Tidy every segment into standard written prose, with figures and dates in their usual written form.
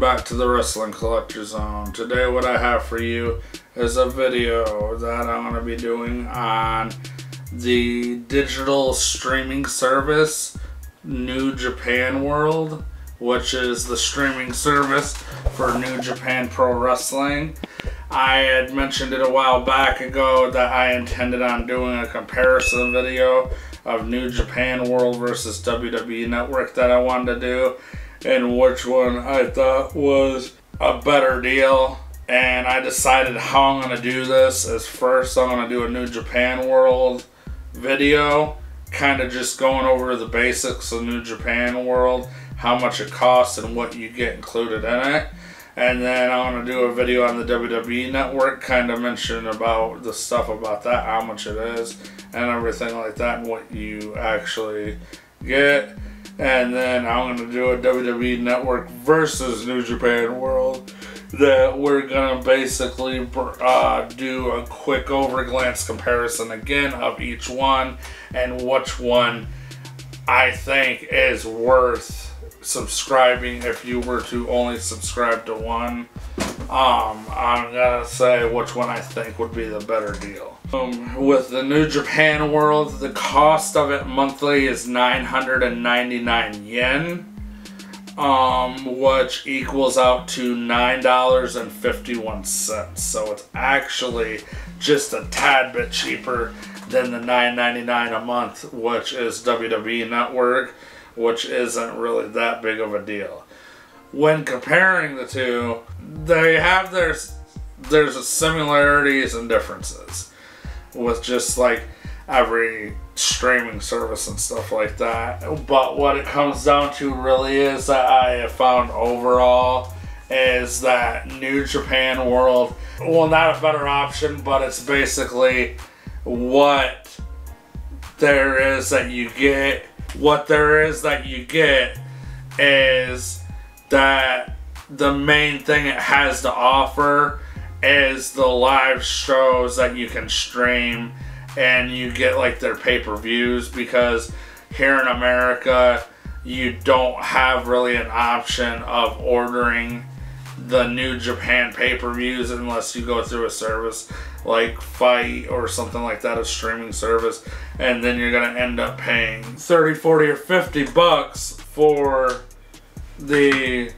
welcome back to the Wrestling Collector Zone. Today what I have for you is a video that I'm going to be doing on the digital streaming service New Japan World, which is the streaming service for New Japan Pro Wrestling. I had mentioned it a while back ago that I intended on doing a comparison video of New Japan World versus WWE Network that I wanted to do, and which one I thought was a better deal. And I decided how I'm going to do this is first I'm going to do a New Japan World video, kind of just going over the basics of New Japan World, how much it costs and what you get included in it. And then I'm going to do a video on the WWE Network, kind of mention about the stuff about that, how much it is and everything like that, and what you actually get. And then I'm going to do a WWE Network versus New Japan World, that we're going to basically do a quick overglance comparison again of each one and which one I think is worth subscribing if you were to only subscribe to one. I'm going to say which one I think would be the better deal. With the New Japan World, the cost of it monthly is 999 yen. Which equals out to $9.51. So it's actually just a tad bit cheaper than the $9.99 a month, which is WWE Network, which isn't really that big of a deal. When comparing the two, they have there's similarities and differences with just like every streaming service and stuff like that. But what it comes down to really is that I have found overall is that New Japan World, well, not a better option, but it's basically what there is that you get. What there is that you get is that the main thing it has to offer is the live shows that you can stream, and you get like their pay-per-views, because here in America you don't have really an option of ordering the New Japan pay-per-views unless you go through a service like Fight or something like that, a streaming service, and then you're going to end up paying 30, 40, or 50 bucks for the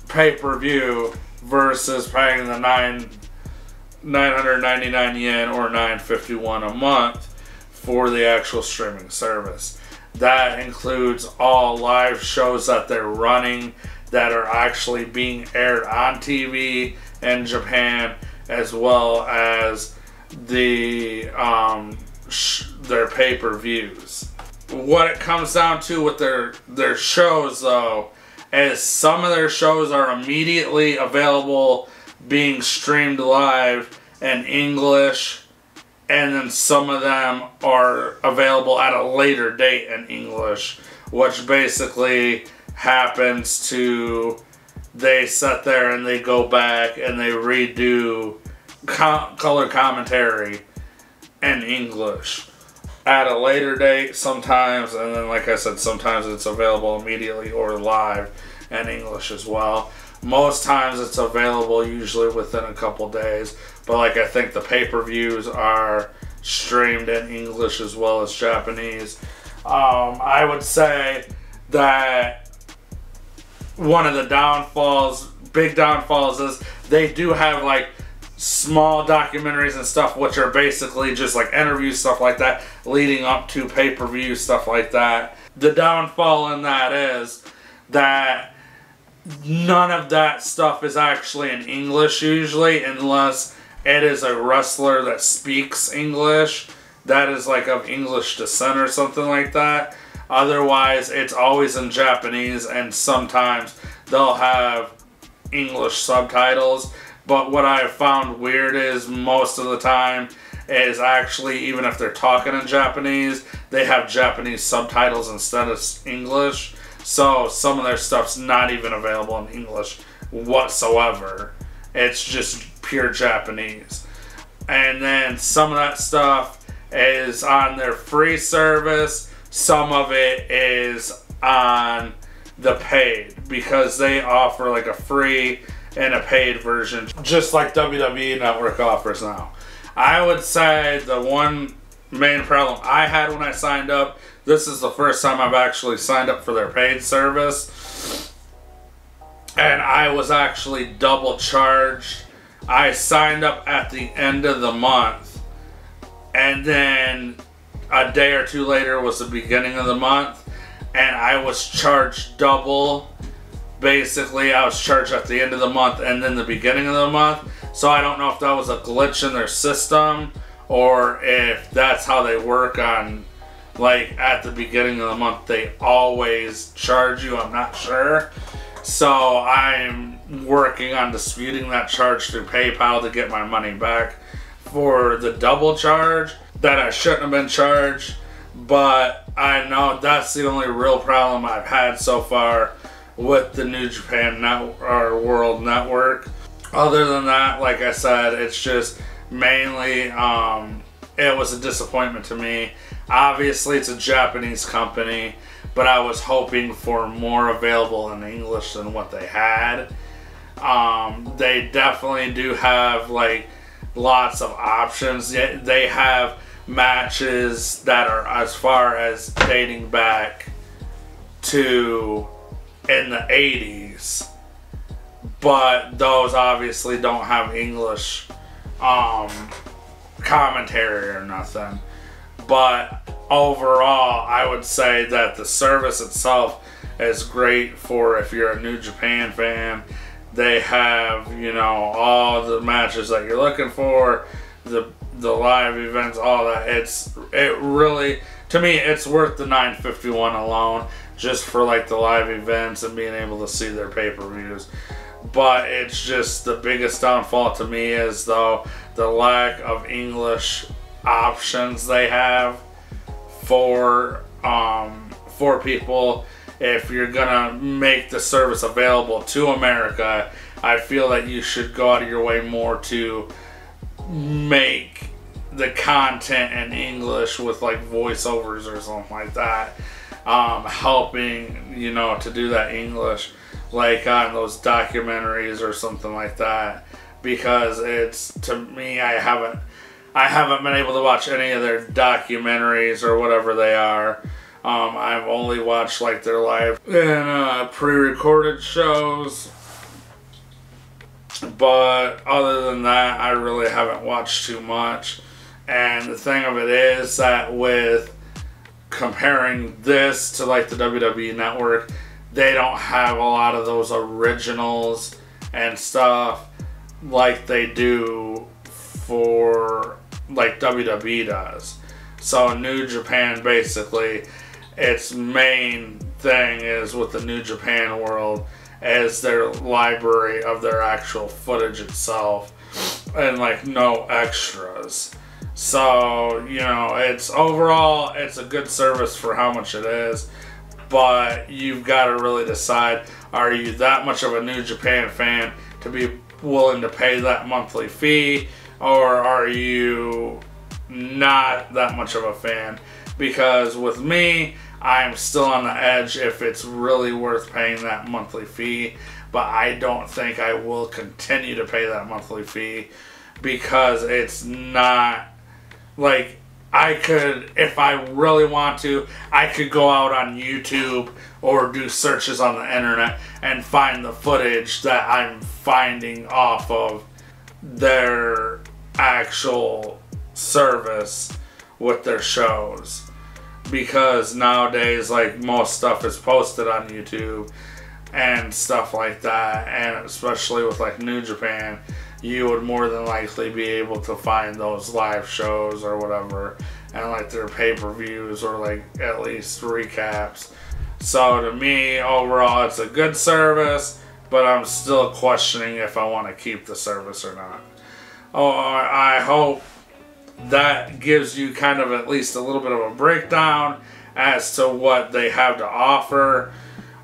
pay-per-view versus paying the 999 yen or 951 a month for the actual streaming service. That includes all live shows that they're running that are actually being aired on TV in Japan, as well as the their pay-per-views. What it comes down to with their shows, though, is some of their shows are immediately available being streamed live in English, and then some of them are available at a later date in English, which basically happens to, they sit there and they go back and they redo color commentary in English at a later date sometimes, and then like I said, sometimes it's available immediately or live in English as well. Most times it's available usually within a couple days, but like I think the pay-per-views are streamed in English as well as Japanese. I would say that one of the big downfalls is they do have like small documentaries and stuff, which are basically just like interviews, stuff like that, leading up to pay-per-view, stuff like that. The downfall in that is that none of that stuff is actually in English usually, unless it is a wrestler that speaks English, that is like of English descent or something like that. Otherwise, it's always in Japanese, and sometimes they'll have English subtitles. But what I have found weird is most of the time is actually, even if they're talking in Japanese, they have Japanese subtitles instead of English. So some of their stuff's not even available in English whatsoever. It's just pure Japanese. And then some of that stuff is on their free service. Some of it is on the paid, because they offer like a free and a paid version, just like WWE Network offers now. I would say the one main problem I had when I signed up, this is the first time I've actually signed up for their paid service, and I was actually double charged. I signed up at the end of the month, and then a day or two later was the beginning of the month, and I was charged double. Basically, I was charged at the end of the month and then the beginning of the month. So I don't know if that was a glitch in their system, or if that's how they work on, like, at the beginning of the month they always charge you. I'm not sure. So I'm working on disputing that charge through PayPal to get my money back for the double charge that I shouldn't have been charged. But I know that's the only real problem I've had so far with the New Japan World Network. Other than that, like I said, it's just mainly it was a disappointment to me. Obviously, it's a Japanese company, but I was hoping for more available in English than what they had. They definitely do have like lots of options. They have matches that are as far as dating back to in the 80s, but those obviously don't have English commentary or nothing. But overall, I would say that the service itself is great for if you're a New Japan fan. They have, you know, all the matches that you're looking for, the live events, all that. It really, to me, it's worth the $9.51 alone, just for like the live events and being able to see their pay-per-views. But it's just the biggest downfall to me is though the lack of English options they have for people. If you're gonna make the service available to America, I feel that you should go out of your way more to make the content in English with like voiceovers or something like that, helping, you know, to do that English, like on those documentaries or something like that. Because it's, to me, I haven't been able to watch any of their documentaries or whatever they are. I've only watched like their live and pre-recorded shows. But other than that, I really haven't watched too much. And the thing of it is that with comparing this to like the WWE Network, they don't have a lot of those originals and stuff like they do for like WWE does. So New Japan, basically, its main thing is with the New Japan World as their library of their actual footage itself, and like no extras. So, you know, it's overall, it's a good service for how much it is, but you've got to really decide, are you that much of a New Japan fan to be willing to pay that monthly fee, or are you not that much of a fan? Because with me, I'm still on the edge if it's really worth paying that monthly fee, but I don't think I will continue to pay that monthly fee, because it's not like, I could, if I really want to, I could go out on YouTube or do searches on the internet and find the footage that I'm finding off of their actual service with their shows. Because nowadays, like, most stuff is posted on YouTube and stuff like that, and especially with like New Japan, you would more than likely be able to find those live shows or whatever, and like their pay-per-views or like at least recaps. So to me, overall, it's a good service, but I'm still questioning if I want to keep the service or not. Oh, I hope that gives you kind of at least a little bit of a breakdown as to what they have to offer.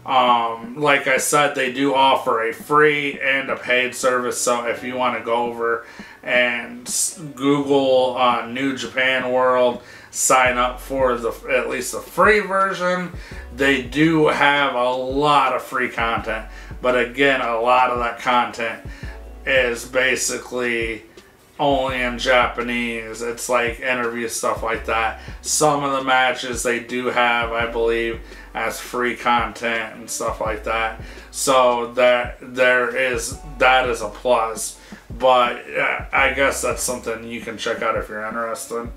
Like I said, they do offer a free and a paid service, so if you want to go over and Google New Japan World, sign up for at least the free version. They do have a lot of free content, but again, a lot of that content is basically only in Japanese. It's like interview stuff like that. Some of the matches they do have, I believe, as free content and stuff like that. So that is a plus. But I guess that's something you can check out if you're interested.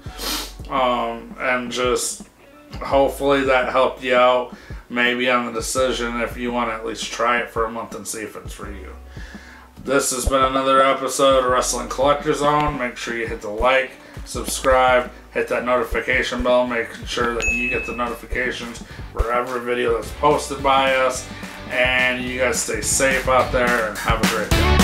And just hopefully that helped you out maybe on the decision if you want to at least try it for a month and see if it's for you. This has been another episode of Wrestling Collector Zone. Make sure you hit the like, subscribe, hit that notification bell, making sure that you get the notifications for every video that's posted by us. And you guys stay safe out there and have a great day.